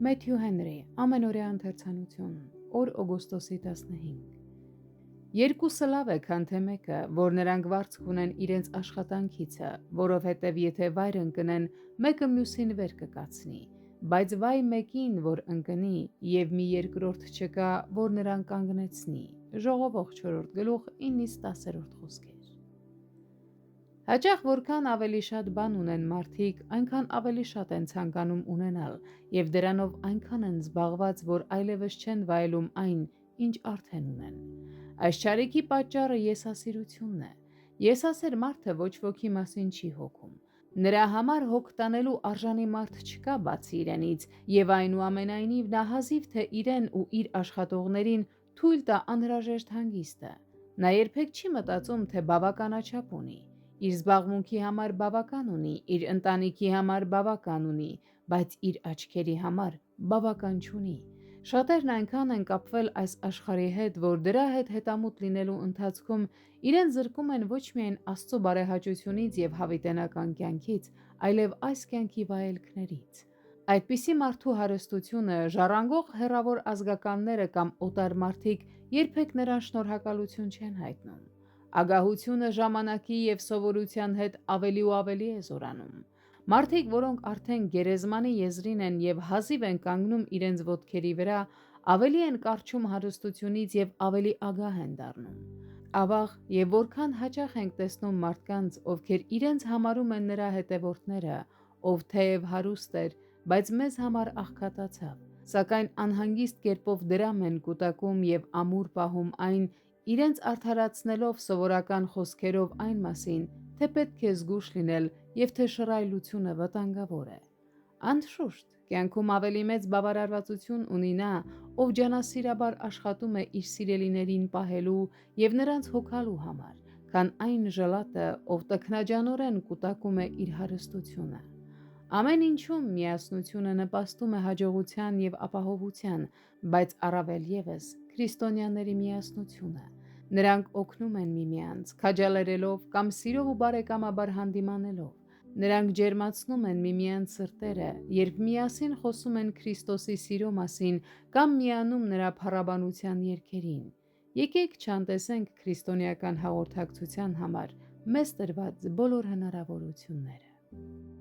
Մեթյու Հենրի, ամենօրյա ընթերցանություն, օր օգոստոսի 15։ Երկուսը լավ է, քան թե մեկը, որ նրանք վարձք ունեն իրենց աշխատանքիցը, որովհետև եթե վայր ընկնեն, մեկը մյուսին վեր կկացնի, բայց վայ մեկին, որ ընկնի, և մի երկրորդ չկա, որ նրան կանգնեցնի։ Ժողովող 4 գլուխ 9-10 խոսքեր։ Հաճախ որքան ավելի շատ բան ունեն մարդիկ, այնքան ավելի շատ են ցանկանում ունենալ, և դրանով այնքան են զբաղված, որ այլևս չեն վայելում այն, ինչ արդեն ունեն։ Այս չարիքի պատճառը եսասիրությունն է։ Եսասեր մարդը ոչ ոքի մասին չի հոգում։ Նրա համար հոգ տանելու արժանի մարդ չկա բացի իրենից, և այնուամենայնիվ նա հազիվ թե իրեն ու իր աշխատողներին թույլ տա անհրաժեշտ հանգիստը։ Նա երբեք չի մտածում, թե բավականաչափ ունի։ Իր զբաղմունքի համար բավական ունի, իր ընտանիքի համար բավական ունի, բայց իր աչքերի համար բավական չունի։ Շատերն այնքան են կապվել այս աշխարհի հետ, որ դրա հետ հետամուտ լինելու ընթացքում իրեն զրկում են ոչ միայն Աստծո բարեհաճությունից և հավիտենական կյանքից, այլև այս կյանքի վայելքներից։ Այդպիսի մարդու հարստությունը ժառանգող հեռավոր ազգականները կամ օտար մարդիկ երբեք նրան շնորհակալություն չեն հայտնում։ Ագահությունը ժամանակի և սովորության հետ ավելի ու ավելի է զորանում։ Մարդիկ, որոնք արդեն գերեզմանի եզրին են և հազիվ են կանգնում իրենց ոտքերի վրա, ավելի են կառչում հարստությունից և ավելի ագահ են դառնում։ Ավաղ և որքան հաճախ ենք տեսնում մարդկանց, ովքեր իրենց համարում են նրա հետևորդները, ով թեև հարուստ էր, բայց մեզ համար աղքատացավ, սակայն անհանգիստ կերպով դրամ են կուտակում և ամուր պահում այն, իրենց արդարացնելով սովորական խոսքերով այն մասին, թե պետք է զգույշ լինել և թե շռայլությունը վտանգավոր է։ Անշուշտ, կյանքում ավելի մեծ բավարարվածություն ունի նա, ով ջանասիրաբար աշխատում է իր սիրելիներին պահելու և նրանց հոգալու համար, քան այն ժլատը, ով տքնաջանորեն կուտակում է իր հարստությունը։ Ամեն ինչում միասնությունը նպաստում է հաջողության և ապահովության, բայց առավել ևս քրիստոնյաների միասնությունը։ Նրանք օգնում են միմյանց, քաջալերելով կամ սիրով ու բարեկամաբար հանդիմանելով։ Նրանք ջերմացնում են միմյանց սրտերը, երբ միասին խոսում են Քրիստոսի սիրո մասին կամ միանում նրա փառաբանության երգերին։ Եկեք չանտեսենք քրիստոնեական հաղորդակցության համար մեզ տրված բոլոր հնարավորությունները։